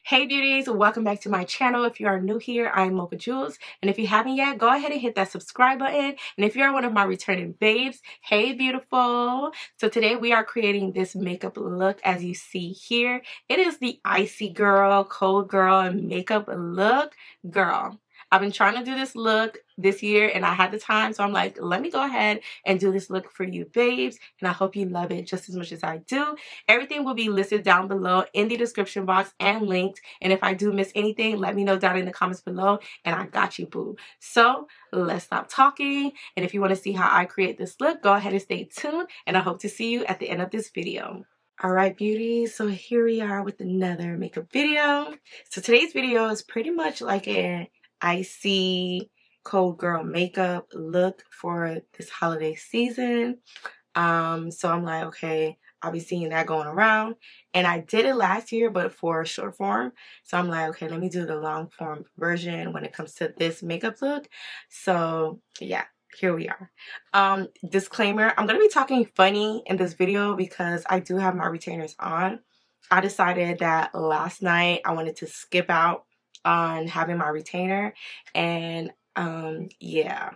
Hey beauties, welcome back to my channel. If you are new here, I'm Mocha Jules, and if you haven't yet, go ahead and hit that subscribe button. And if you're one of my returning babes, hey beautiful. So today we are creating this makeup look as you see here. It is the icy girl, cold girl, and makeup look. Girl, I've been trying to do this look this year and I had the time, so I'm like, let me go ahead and do this look for you babes, and I hope you love it just as much as I do. Everything will be listed down below in the description box and linked, and if I do miss anything, let me know down in the comments below and I got you, boo. So let's stop talking, and if you want to see how I create this look, go ahead and stay tuned, and I hope to see you at the end of this video. Alright beauties, so here we are with another makeup video. So today's video is pretty much like an icy cold girl makeup look for this holiday season. So I'm like, okay, I'll be seeing that going around, and I did it last year but for short form, so I'm like, okay, let me do the long form version when it comes to this makeup look. So yeah, here we are. Disclaimer, I'm gonna be talking funny in this video because I do have my retainers on. I decided that last night I wanted to skip out on having my retainer, and yeah,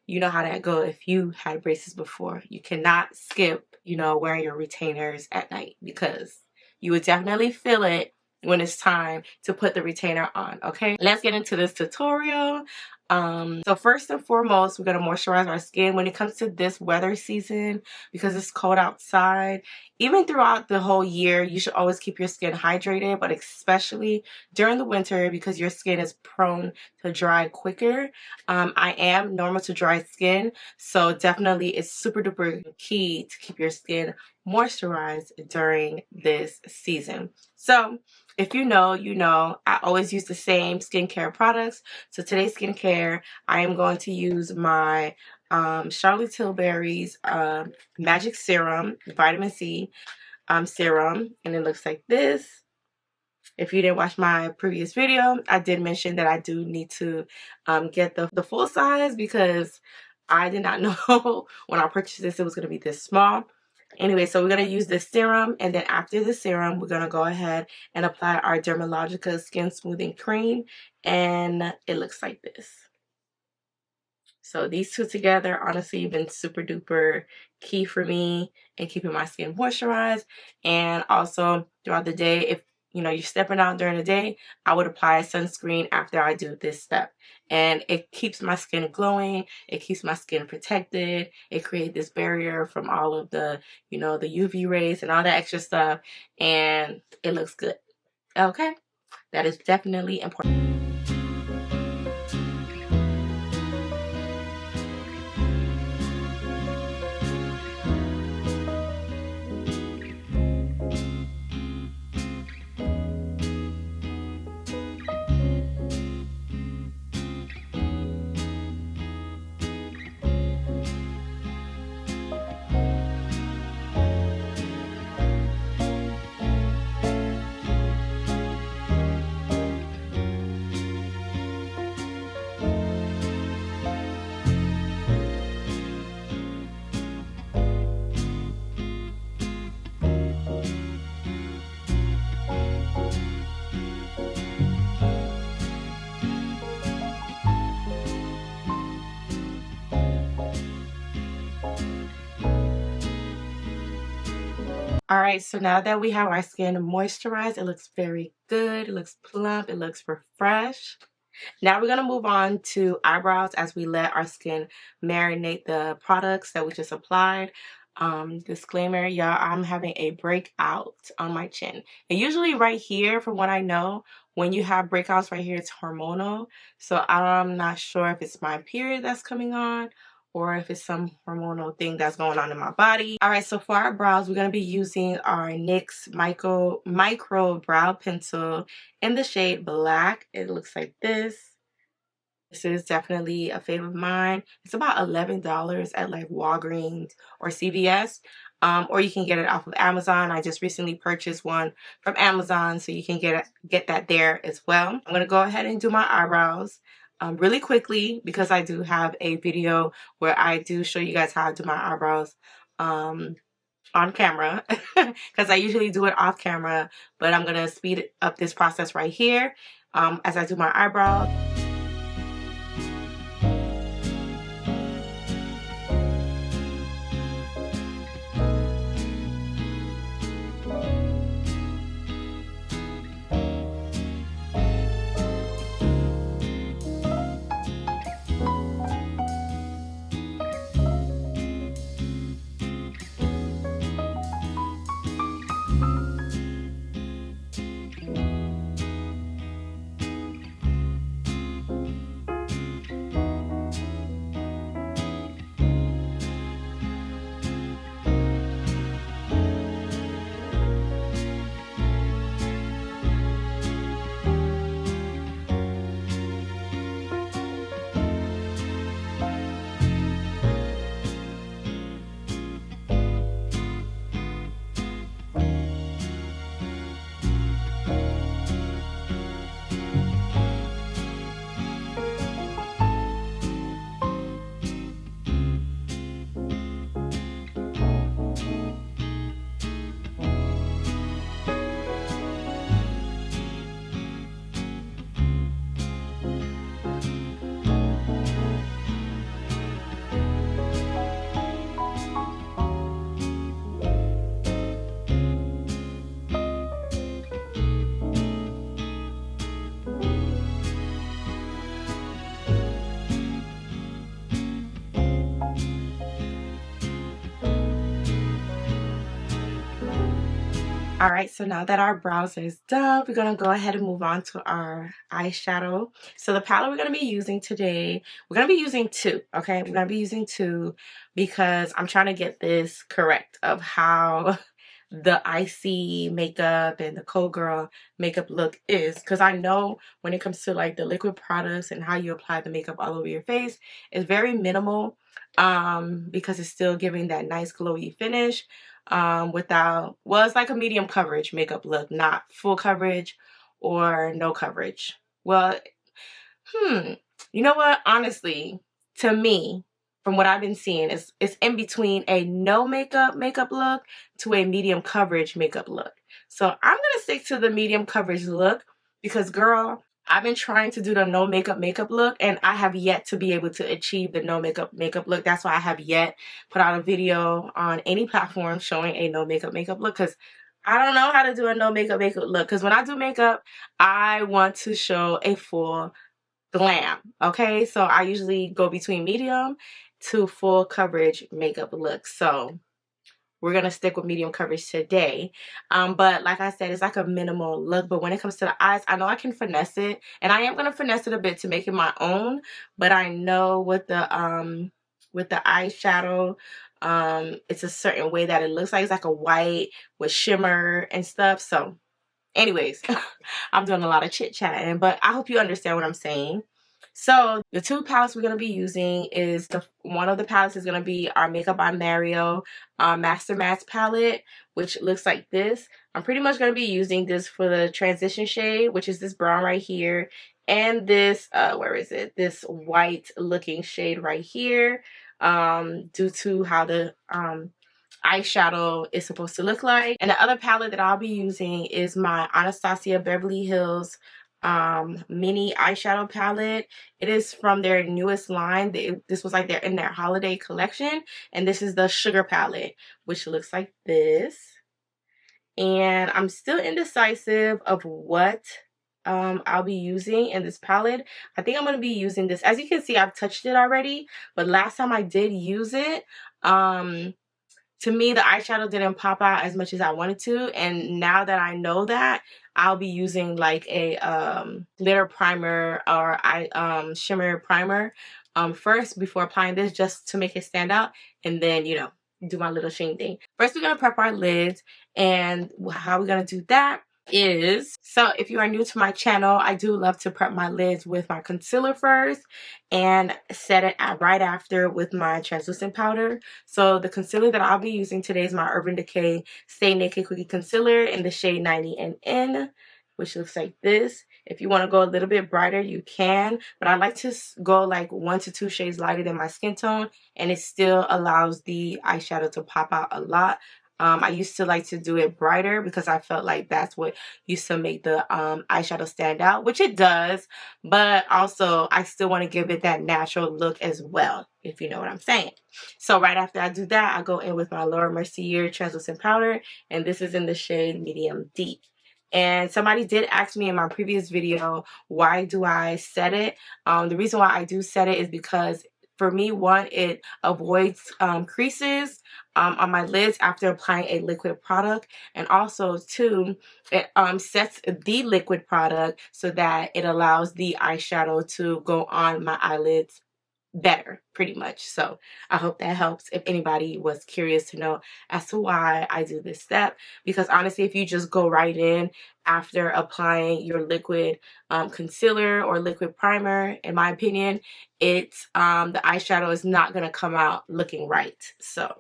you know how that go if you had braces before. You cannot skip, wearing your retainers at night because you would definitely feel it when it's time to put the retainer on. Okay, let's get into this tutorial. So first and foremost, we're going to moisturize our skin when it comes to this weather season because it's cold outside. Even throughout the whole year, you should always keep your skin hydrated, but especially during the winter because your skin is prone to dry quicker. I am normal to dry skin, so definitely it's super duper key to keep your skin moisturized during this season. So if you know, you know, I always use the same skincare products. So today's skincare, I am going to use my Charlotte Tilbury's Magic Serum, Vitamin C serum, and it looks like this. If you didn't watch my previous video, I did mention that I do need to get the full size because I did not know when I purchased this it was going to be this small. Anyway, so we're going to use this serum, and then after the serum, we're going to go ahead and apply our Dermalogica Skin Smoothing Cream, and it looks like this. So these two together, honestly, have been super duper key for me in keeping my skin moisturized, and also throughout the day, if you're stepping out during the day, I would apply a sunscreen after I do this step. And it keeps my skin glowing. It keeps my skin protected. It creates this barrier from all of the, the UV rays and all that extra stuff. And it looks good. Okay? That is definitely important. Alright, so now that we have our skin moisturized, it looks very good, it looks plump, it looks refreshed. Now we're going to move on to eyebrows as we let our skin marinate the products that we just applied. Disclaimer, y'all, I'm having a breakout on my chin. And usually right here, from what I know, when you have breakouts right here, it's hormonal. So I'm not sure if it's my period that's coming on or if it's some hormonal thing that's going on in my body. Alright, so for our brows, we're going to be using our NYX Micro Brow Pencil in the shade Black. It looks like this. This is definitely a favorite of mine. It's about $11 at like Walgreens or CVS. Or you can get it off of Amazon. I just recently purchased one from Amazon, so you can get that there as well. I'm going to go ahead and do my eyebrows really quickly because I do have a video where I do show you guys how to do my eyebrows on camera because I usually do it off camera, but I'm gonna speed up this process right here as I do my eyebrows. Alright, so now that our brows is done, we're going to go ahead and move on to our eyeshadow. So the palette we're going to be using today, we're going to be using two, okay? We're going to be using two because I'm trying to get this correct of how the icy makeup and the cold girl makeup look is. Because I know when it comes to like the liquid products and how you apply the makeup all over your face, it's very minimal because it's still giving that nice glowy finish. Without, well, it's like a medium coverage makeup look, not full coverage or no coverage. Well, you know what? Honestly, to me, from what I've been seeing, it's in between a no makeup look to a medium coverage makeup look. So I'm gonna stick to the medium coverage look because, girl, I've been trying to do the no makeup look and I have yet to be able to achieve the no makeup look. That's why I have yet put out a video on any platform showing a no makeup look, because I don't know how to do a no makeup look. Because when I do makeup, I want to show a full glam, okay? So I usually go between medium to full coverage makeup look. So we're gonna stick with medium coverage today. But like I said, it's like a minimal look. But when it comes to the eyes, I know I can finesse it, and I am gonna finesse it a bit to make it my own. But I know with the eyeshadow, it's a certain way that it looks like. It's like a white with shimmer and stuff. So anyways, I'm doing a lot of chit chatting, but I hope you understand what I'm saying. So the two palettes we're going to be using is one of the palettes is going to be our Makeup by Mario Master Matte palette, which looks like this. I'm pretty much going to be using this for the transition shade, which is this brown right here, and this where is it? This white looking shade right here, due to how the eyeshadow is supposed to look like. And the other palette that I'll be using is my Anastasia Beverly Hills mini eyeshadow palette. It is from their newest line. This was like in their holiday collection, and this is the Sugar palette, which looks like this. And I'm still indecisive of what I'll be using in this palette. I think I'm going to be using this. As you can see, I've touched it already, but last time I did use it, to me, the eyeshadow didn't pop out as much as I wanted to. And now that I know that, I'll be using like a glitter primer or shimmer primer first before applying this, just to make it stand out. And then, you know, do my little sheen thing. First, we're going to prep our lids. And how we're going to do that is, so if you are new to my channel, I do love to prep my lids with my concealer first and set it right after with my translucent powder. So the concealer that I'll be using today is my Urban Decay Stay Naked Quickie Concealer in the shade 90 NN, which looks like this. If you want to go a little bit brighter, you can, but I like to go like 1 to 2 shades lighter than my skin tone, and it still allows the eyeshadow to pop out a lot. I used to like to do it brighter because I felt like that's what used to make the eyeshadow stand out, which it does, but also I still want to give it that natural look as well, if you know what I'm saying. So right after I do that, I go in with my Laura Mercier translucent powder, and this is in the shade medium deep. And somebody did ask me in my previous video, why do I set it? The reason why I do set it is because for me, one, it avoids creases on my lids after applying a liquid product, and also two, it sets the liquid product so that it allows the eyeshadow to go on my eyelids better, pretty much. So I hope that helps if anybody was curious to know as to why I do this step, because honestly, if you just go right in after applying your liquid concealer or liquid primer, in my opinion, it's the eyeshadow is not going to come out looking right. So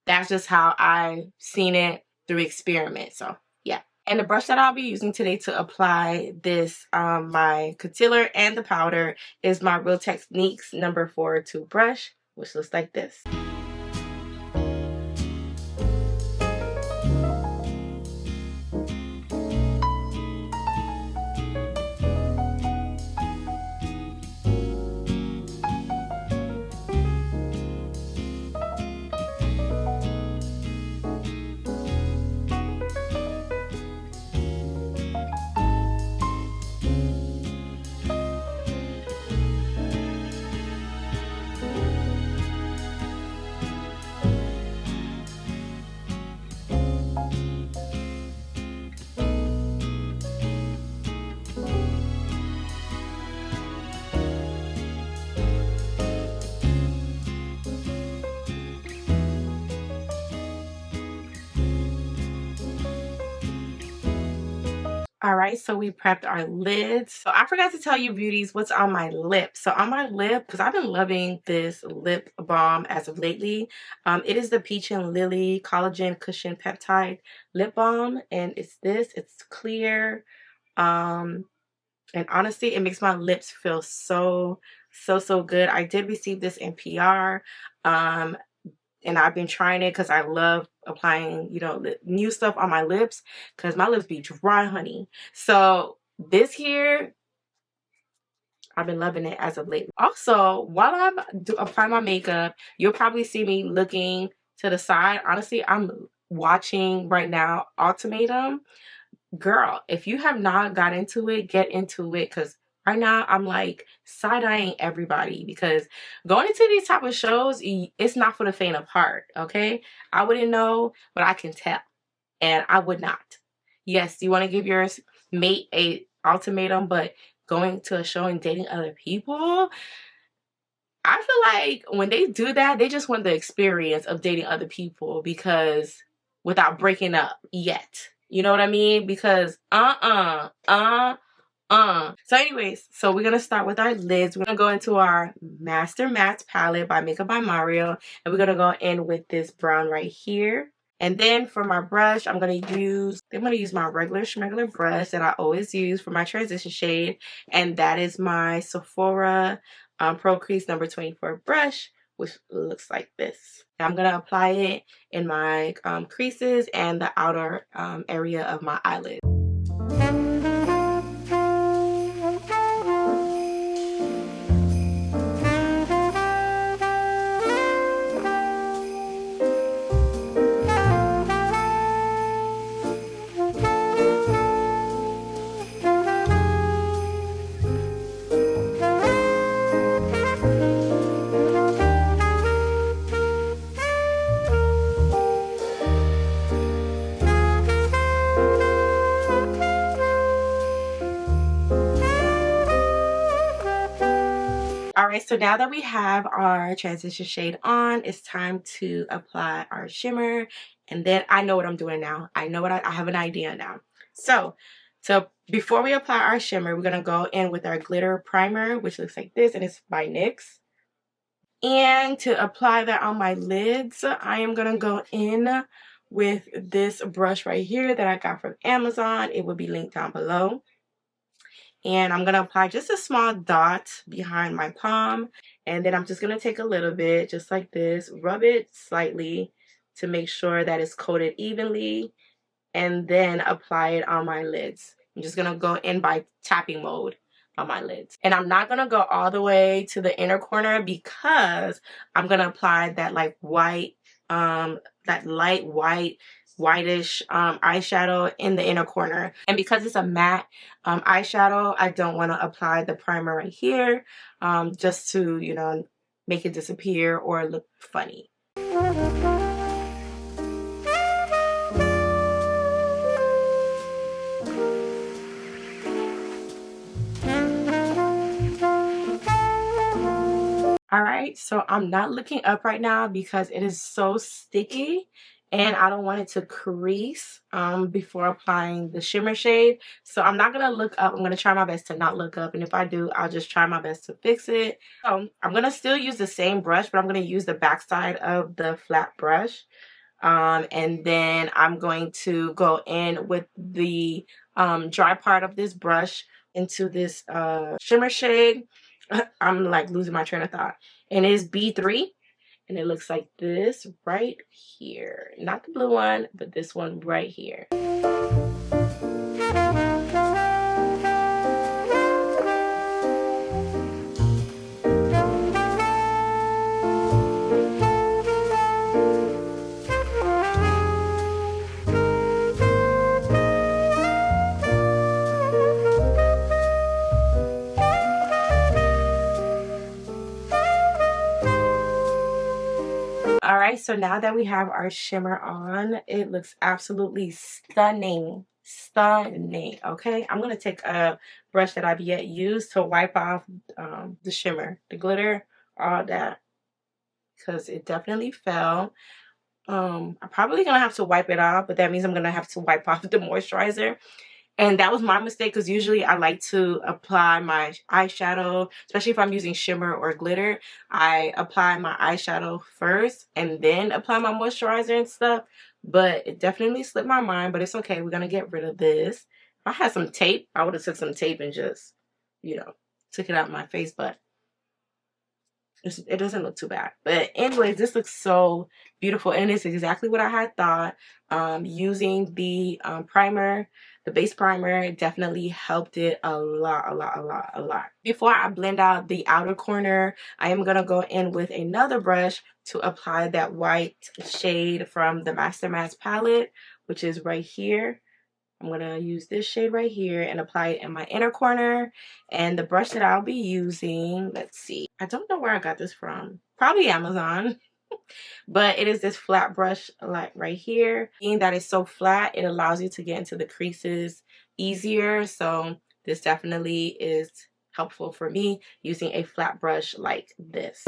that's just how I've seen it through experiment. So yeah. And the brush that I'll be using today to apply this, my concealer and the powder, is my Real Techniques number 402 brush, which looks like this. All right, so we prepped our lids. So I forgot to tell you, beauties, what's on my lip. So on my lip, because I've been loving this lip balm as of lately, it is the Peach and Lily Collagen Cushion Peptide Lip Balm, and it's this. It's clear, and honestly, it makes my lips feel so good. I did receive this in PR, and I've been trying it because I love applying, you know, new stuff on my lips because my lips be dry, honey. So this here, I've been loving it as of late. Also, while I'm applying my makeup, you'll probably see me looking to the side. Honestly, I'm watching right now Ultimatum. Girl, if you have not got into it, get into it, because right now I'm like side-eyeing everybody, because going into these type of shows, it's not for the faint of heart, okay? I wouldn't know, but I can tell, and I would not. Yes, you want to give your mate a ultimatum, but going to a show and dating other people, I feel like when they do that, they just want the experience of dating other people, because without breaking up yet. You know what I mean? Because So anyways, so we're gonna start with our lids. We're gonna go into our Master Matte palette by Makeup by Mario, and we're gonna go in with this brown right here. And then for my brush, I'm gonna use my regular schmegular brush that I always use for my transition shade, and that is my Sephora Pro Crease number 24 brush, which looks like this. I'm gonna apply it in my creases and the outer area of my eyelid. Alright, so now that we have our transition shade on, it's time to apply our shimmer. And then I know what I'm doing now. I know what I have an idea now. So before we apply our shimmer, we're going to go in with our glitter primer, which looks like this, and it's by NYX. And to apply that on my lids, I am going to go in with this brush right here that I got from Amazon. It will be linked down below. And I'm going to apply just a small dot behind my palm. And then I'm just going to take a little bit, just like this, rub it slightly to make sure that it's coated evenly, and then apply it on my lids. I'm just going to go in by tapping mode on my lids. And I'm not going to go all the way to the inner corner because I'm going to apply that like white, that light white, whitish eyeshadow in the inner corner. And because it's a matte eyeshadow, I don't want to apply the primer right here just to, you know, make it disappear or look funny. All right, so I'm not looking up right now because it is so sticky and I don't want it to crease before applying the shimmer shade. So I'm not gonna look up. I'm gonna try my best to not look up, and if I do, I'll just try my best to fix it. So I'm gonna still use the same brush, but I'm gonna use the back side of the flat brush. And then I'm going to go in with the dry part of this brush into this shimmer shade. I'm like losing my train of thought. And it is B3. And it looks like this right here. Not the blue one, but this one right here. Alright, so now that we have our shimmer on, it looks absolutely stunning. Stunning, okay? I'm going to take a brush that I've yet used to wipe off the shimmer, the glitter, all that, because it definitely fell. I'm probably going to have to wipe it off, but that means I'm going to have to wipe off the moisturizer. And that was my mistake because usually I like to apply my eyeshadow, especially if I'm using shimmer or glitter. I apply my eyeshadow first and then apply my moisturizer and stuff. But it definitely slipped my mind, but it's okay. We're going to get rid of this. If I had some tape, I would have took some tape and just, you know, took it out of my face. But it doesn't look too bad. But anyways, this looks so beautiful. And it's exactly what I had thought. Using the primer, the base primer, definitely helped it a lot. Before I blend out the outer corner, I am going to go in with another brush to apply that white shade from the Master Matte palette, which is right here. I'm going to use this shade right here and apply it in my inner corner. And the brush that I'll be using, let's see. I don't know where I got this from. Probably Amazon. But it is this flat brush like right here. Being that it's so flat, it allows you to get into the creases easier. So this definitely is helpful for me using a flat brush like this.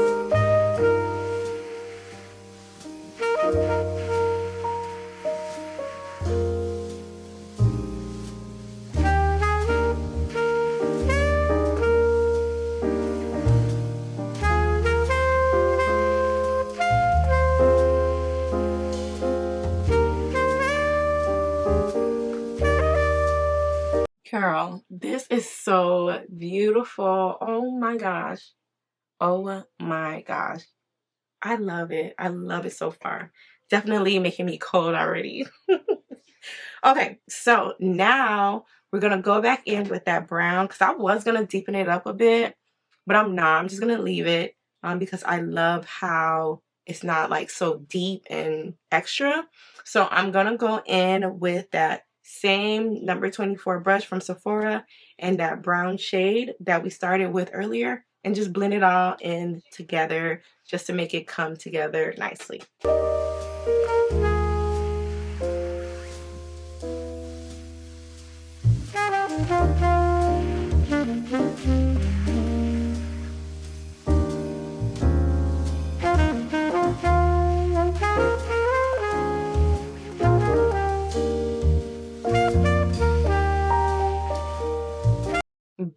Girl, this is so beautiful. Oh my gosh. Oh my gosh. I love it. I love it so far. Definitely making me cold already. Okay, so now we're going to go back in with that brown because I was going to deepen it up a bit, but I'm not. I'm just going to leave it because I love how it's not like so deep and extra. So I'm going to go in with that same number 24 brush from Sephora and that brown shade that we started with earlier and just blend it all in together just to make it come together nicely.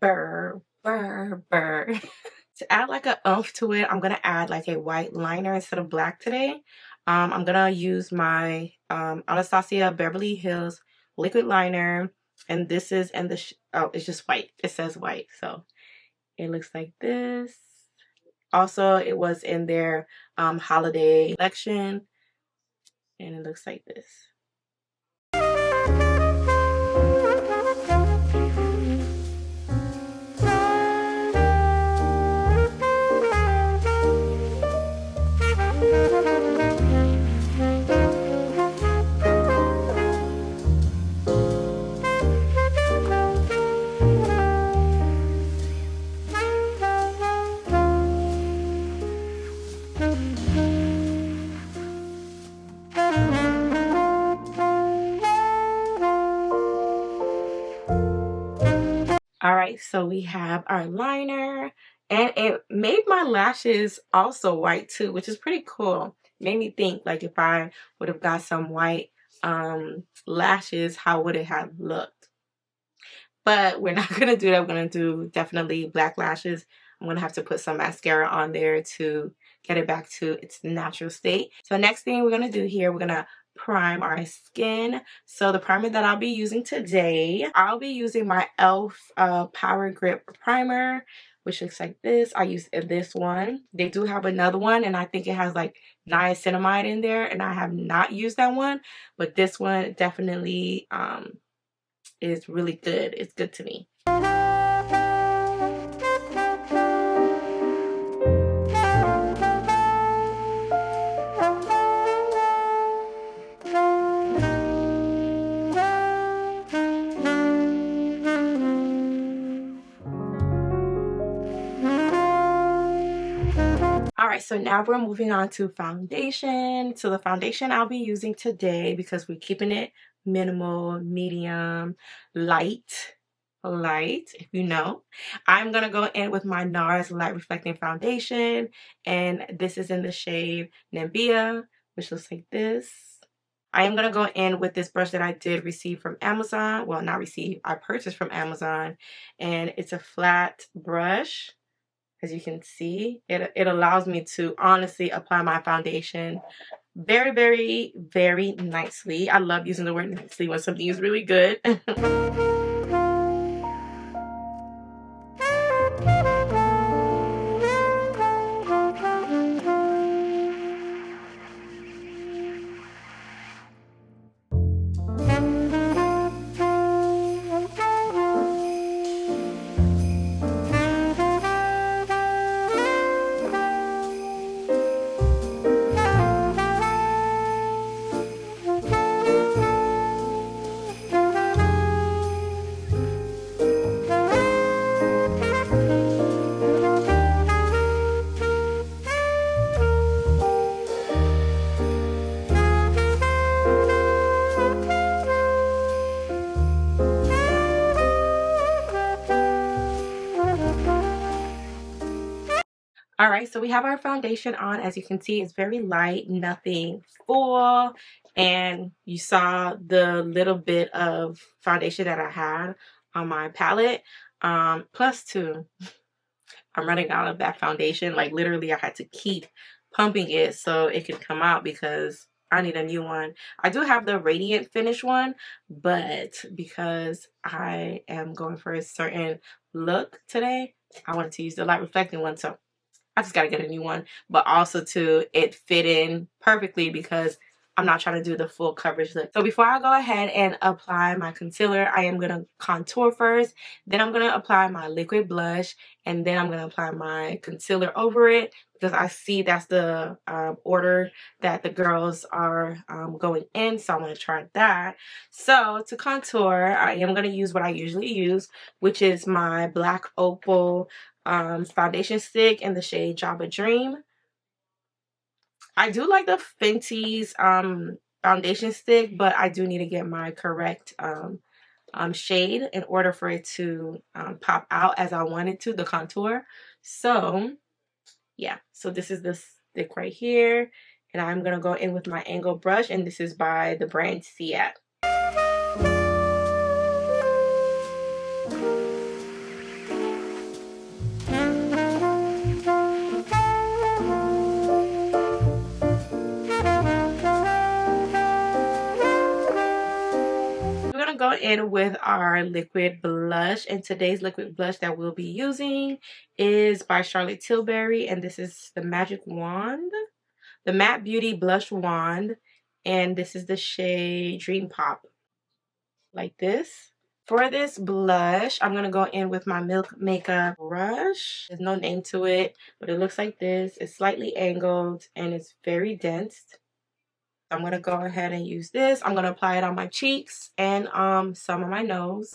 Burr, burr, burr. To add like a oomph to it, I'm gonna add like a white liner instead of black today. I'm gonna use my Anastasia Beverly Hills liquid liner, and this is in the oh, it's just white. It says white, so it looks like this. Also, it was in their holiday collection. and it looks like this. All right, so we have our liner, and it made my lashes also white too, which is pretty cool. Made me think, like, if I would have got some white lashes, how would it have looked? But we're not gonna do that. We're gonna do definitely black lashes. I'm gonna have to put some mascara on there to get it back to its natural state. So next thing we're gonna do here, we're gonna prime our skin. So the primer that I'll be using today, I'll be using my e.l.f. Power Grip Primer, which looks like this. I use this one. They do have another one, and I think it has like niacinamide in there, and I have not used that one, but this one definitely is really good. It's good to me. Alright, so now we're moving on to foundation. So the foundation I'll be using today, because we're keeping it minimal, medium, light, if you know. I'm going to go in with my Nars Light Reflecting Foundation, and this is in the shade Namibia, which looks like this. I am going to go in with this brush that I did receive from Amazon. Well, not receive, I purchased from Amazon, and it's a flat brush. As you can see, it allows me to honestly apply my foundation very, very, very nicely. I love using the word nicely when something is really good. All right, so we have our foundation on. As you can see, it's very light, nothing full. And you saw the little bit of foundation that I had on my palette. Plus two, I'm running out of that foundation. Like literally, I had to keep pumping it so it could come out because I need a new one. I do have the Radiant Finish one, but because I am going for a certain look today, I wanted to use the light reflecting one. So I just gotta get a new one, but also too, it fit in perfectly because I'm not trying to do the full coverage look. So before I go ahead and apply my concealer, I am gonna contour first, then I'm gonna apply my liquid blush, and then I'm gonna apply my concealer over it because I see that's the order that the girls are going in, so I'm gonna try that. So to contour, I am gonna use what I usually use, which is my Black Opal foundation stick in the shade Java Dream. I do like the Fenty's foundation stick, but I do need to get my correct shade in order for it to pop out as I want it to, the contour. So yeah, so this is the stick right here, and I'm gonna go in with my angled brush, and this is by the brand Siat. Go in with our liquid blush, and today's liquid blush that we'll be using is by Charlotte Tilbury, and this is the Magic Wand, the Matte Beauty Blush Wand, and this is the shade Dream Pop, like this. For this blush, I'm going to go in with my Milk Makeup brush. There's no name to it, but it looks like this. It's slightly angled and it's very dense. I'm going to go ahead and use this. I'm going to apply it on my cheeks and some of my nose.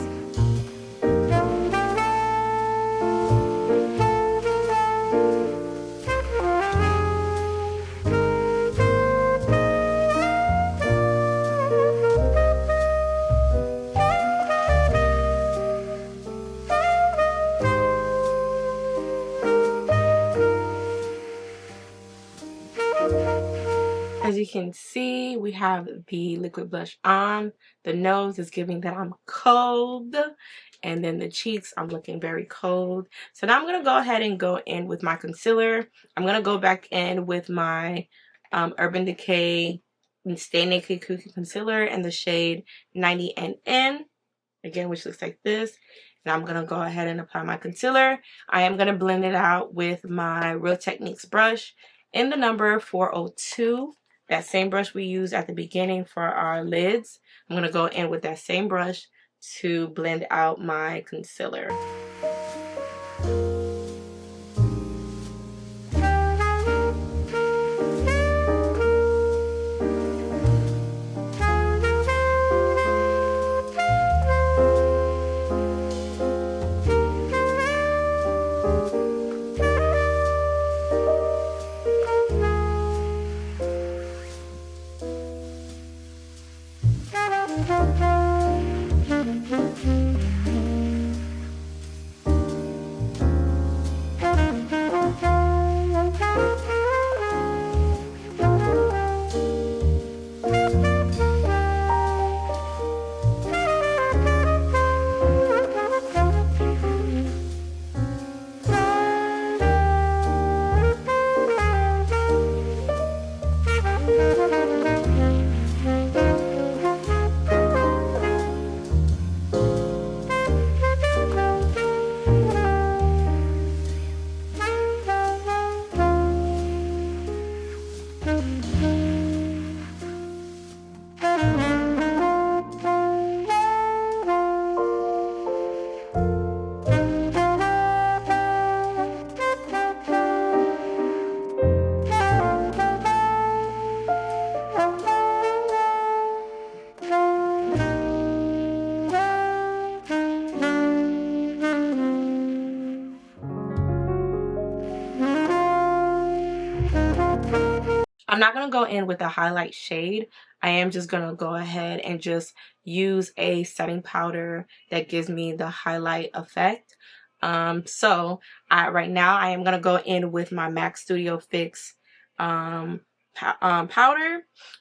As you can see, we have the liquid blush on. The nose is giving that I'm cold. And then the cheeks, I'm looking very cold. So now I'm going to go ahead and go in with my concealer. I'm going to go back in with my Urban Decay Stay Naked Quickie Concealer in the shade 90NN. Again, which looks like this. And I'm going to go ahead and apply my concealer. I am going to blend it out with my Real Techniques brush in the number 402. That same brush we used at the beginning for our lids. I'm going to go in with that same brush to blend out my concealer. I'm not going to go in with a highlight shade. I am just going to go ahead and just use a setting powder that gives me the highlight effect. So right now I am going to go in with my MAC Studio Fix powder,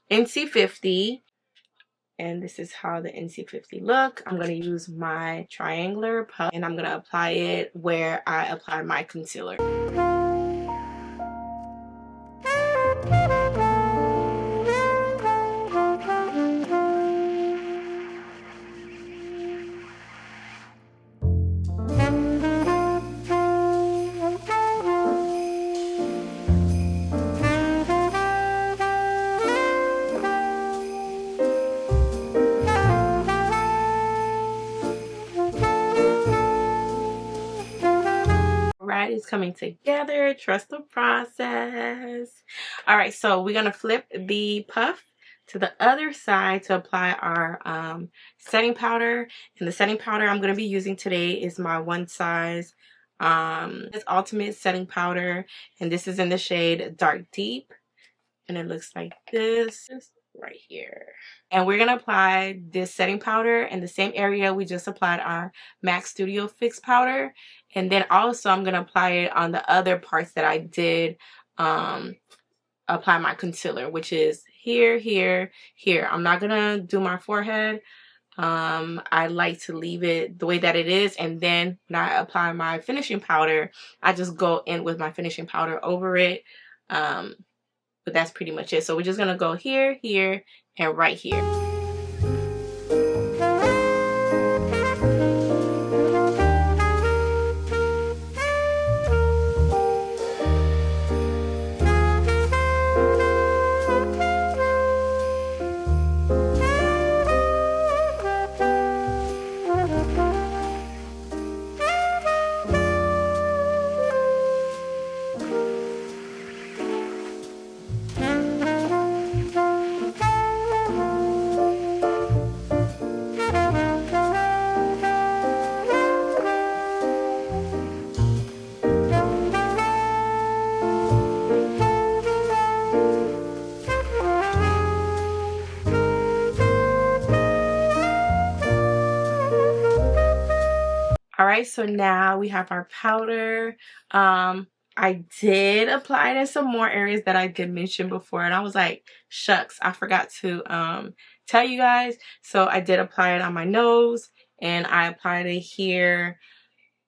NC50. And this is how the NC50 look. I'm going to use my triangular puff and I'm going to apply it where I apply my concealer. It's coming together. Trust the process. All right, so we're gonna flip the puff to the other side to apply our setting powder. And the setting powder I'm gonna be using today is my One Size this Ultimate Setting Powder, and this is in the shade Dark Deep, and it looks like this right here. And we're going to apply this setting powder in the same area we just applied our MAC Studio Fix powder. And then also I'm going to apply it on the other parts that I did apply my concealer, which is here, here, here. I'm not going to do my forehead. I like to leave it the way that it is, and then when I apply my finishing powder, I just go in with my finishing powder over it. But that's pretty much it. So we're just going to go here, here, and right here. Alright, so now we have our powder. I did apply it in some more areas that I did mention before, and I was like, shucks, I forgot to tell you guys. So I did apply it on my nose, and I applied it here,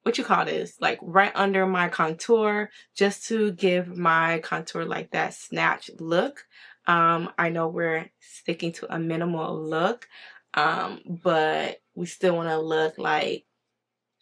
what you call this, like right under my contour, just to give my contour like that snatched look. I know we're sticking to a minimal look, but we still want to look like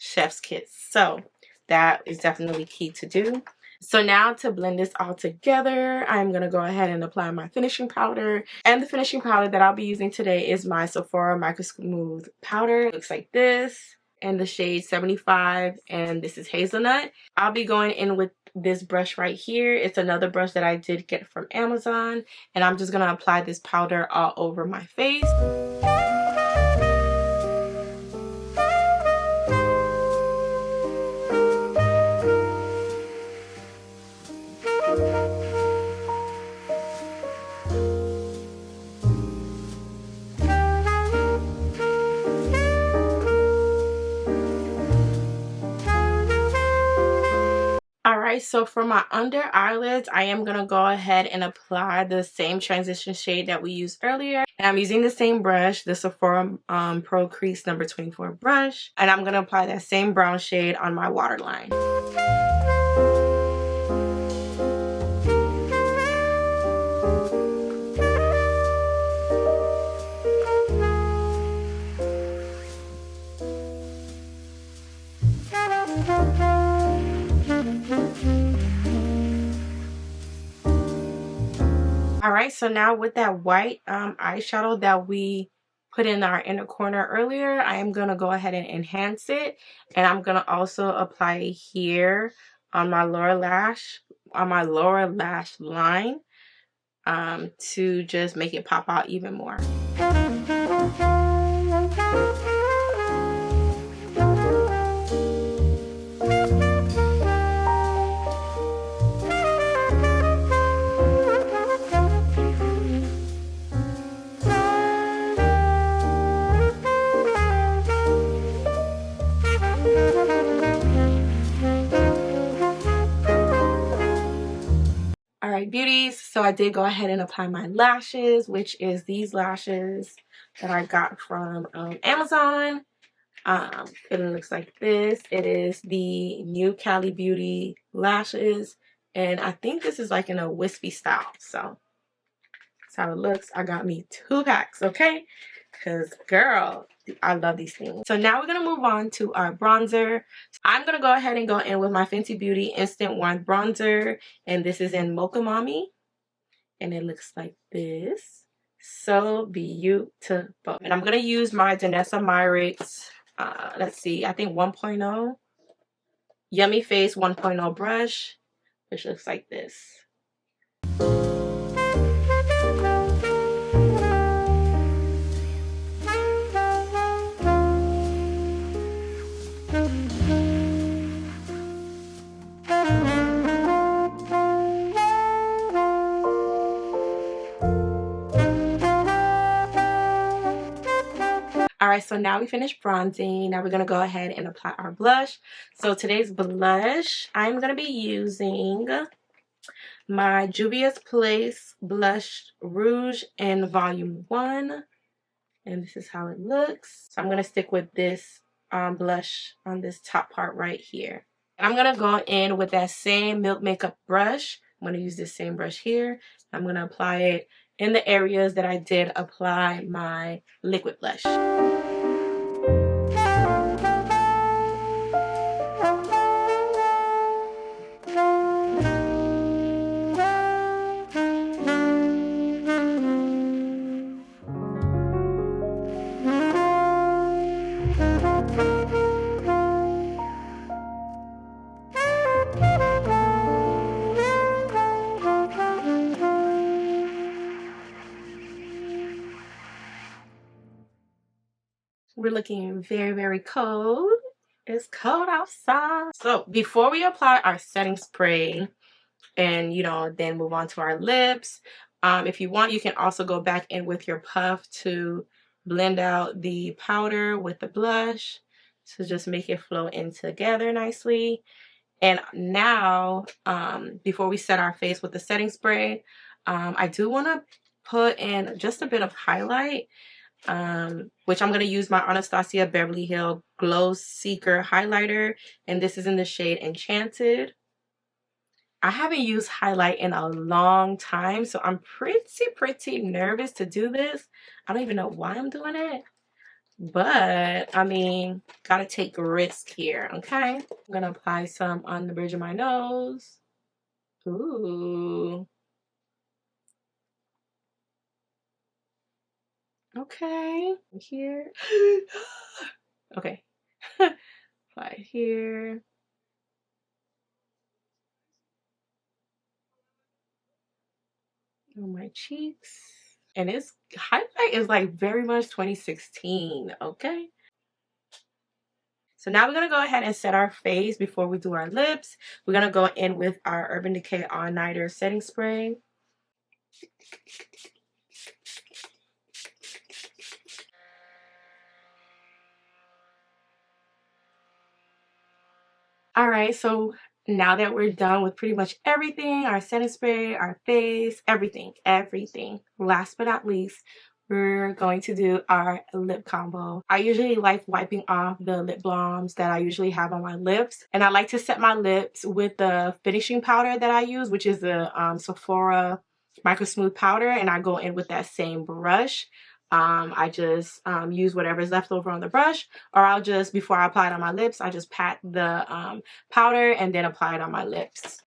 chef's kiss, so that is definitely key to do. So now to blend this all together, I'm going to go ahead and apply my finishing powder. And the finishing powder that I'll be using today is my Sephora Micro Smooth powder. It looks like this, and the shade 75, and this is Hazelnut. I'll be going in with this brush right here. It's another brush that I did get from Amazon, and I'm just going to apply this powder all over my face. Alright, so for my under eyelids, I am going to go ahead and apply the same transition shade that we used earlier. And I'm using the same brush, the Sephora Pro Crease number 24 brush. And I'm going to apply that same brown shade on my waterline. Alright, so now with that white eyeshadow that we put in our inner corner earlier, I am going to go ahead and enhance it. And I'm going to also apply it here on my lower lash line to just make it pop out even more. Alright, beauties, so I did go ahead and apply my lashes, which is these lashes that I got from Amazon. It looks like this. It is the new Cali Beauty lashes, and I think this is like in a wispy style, so that's how it looks. I got me 2 packs, okay? Because, girl, I love these things. So now we're going to move on to our bronzer. I'm going to go ahead and go in with my Fenty Beauty Instant Warmth Bronzer. And this is in Mocha Mommy. And it looks like this. So beautiful. And I'm going to use my Danessa Myricks, let's see, I think 1.0. Yummy Face 1.0 brush, which looks like this. Alright, so now we finished bronzing. Now we're going to go ahead and apply our blush. So today's blush, I'm going to be using my Juvia's Place Blush Rouge in Volume 1. And this is how it looks. So I'm going to stick with this blush on this top part right here. And I'm going to go in with that same Milk Makeup brush. I'm going to use this same brush here. I'm going to apply it in the areas that I did apply my liquid blush. We're looking very, very cold. It's cold outside. So before we apply our setting spray and, you know, then move on to our lips, if you want, you can also go back in with your puff to blend out the powder with the blush. to just make it flow in together nicely. And now, before we set our face with the setting spray, I do want to put in just a bit of highlight, which I'm going to use my Anastasia Beverly Hills Glow Seeker highlighter, and this is in the shade Enchanted. I haven't used highlight in a long time, so I'm pretty nervous to do this. I don't even know why I'm doing it, but I mean, gotta take a risk here, okay? I'm gonna apply some on the bridge of my nose. Ooh. Okay, here. Okay. Apply it here. On my cheeks. And its highlight is like very much 2016, okay? So now we're going to go ahead and set our face before we do our lips. We're going to go in with our Urban Decay All Nighter setting spray. Alright, so now that we're done with pretty much everything, our setting spray, our face, everything. Last but not least, we're going to do our lip combo. I usually like wiping off the lip balms that I usually have on my lips. And I like to set my lips with the finishing powder that I use, which is the Sephora Micro Smooth powder. And I go in with that same brush. I just use whatever's left over on the brush, or I'll just, before I apply it on my lips, I just pat the powder and then apply it on my lips.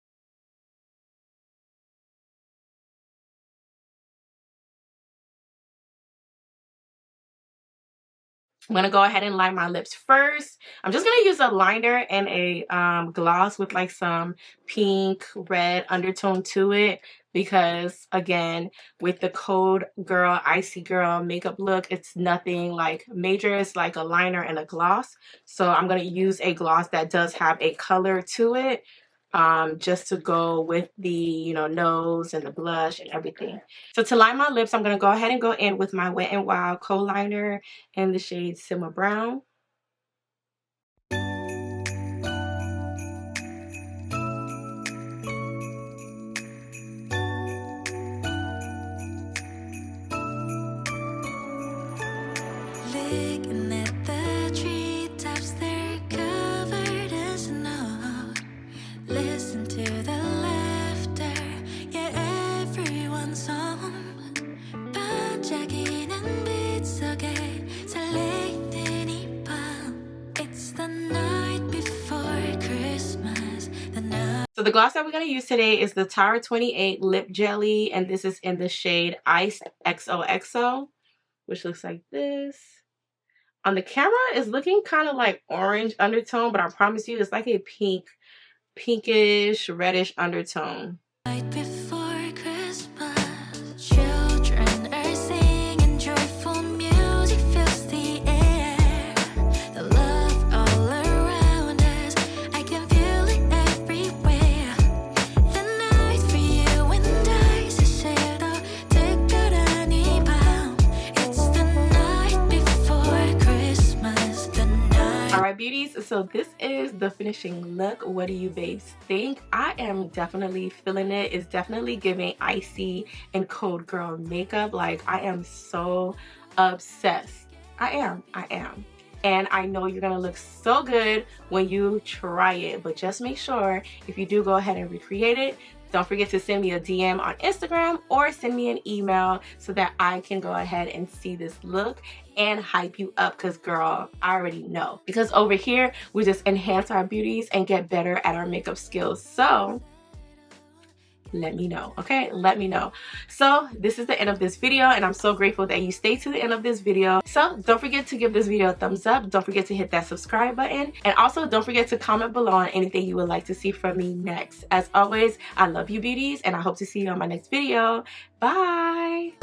I'm going to go ahead and line my lips first. I'm just going to use a liner and a gloss with like some pink, red undertone to it. Because again, with the Cold Girl, Icy Girl makeup look, it's nothing like major. It's like a liner and a gloss. So I'm going to use a gloss that does have a color to it. Just to go with the, you know, nose and the blush and everything. So to line my lips, I'm going to go ahead and go in with my Wet n Wild kohl liner in the shade Simmer Brown. Looking at the treetops, they're covered in snow. Listen to the laughter, yeah, everyone's home. 반짝이는 빛 속에 설레이는 이 밤. It's the night before Christmas. So the gloss that we're going to use today is the Tower 28 Lip Jelly, and this is in the shade Ice XOXO, which looks like this. On the camera, it's looking kind of like orange undertone, but I promise you, it's like a pinkish, reddish undertone. Night before Christmas, children are singing, joyful music fills the air. The love all around us, I can feel it everywhere. The night for you and I, 사실도 특별한 이 밤. It's the night before Christmas, the night. Alright, beauties, so this is the finishing look. What do you babes think? I am definitely feeling it. It's definitely giving icy and cold girl makeup. Like, I am so obsessed. I am. And I know you're gonna look so good when you try it, but just make sure if you do go ahead and recreate it, don't forget to send me a DM on Instagram or send me an email so that I can go ahead and see this look and hype you up, because girl, I already know. Because over here, we just enhance our beauties and get better at our makeup skills. So let me know, okay? Let me know. So this is the end of this video, and I'm so grateful that you stayed to the end of this video. So don't forget to give this video a thumbs up. Don't forget to hit that subscribe button, and also don't forget to comment below on anything you would like to see from me next. As always, I love you beauties, and I hope to see you on my next video. Bye.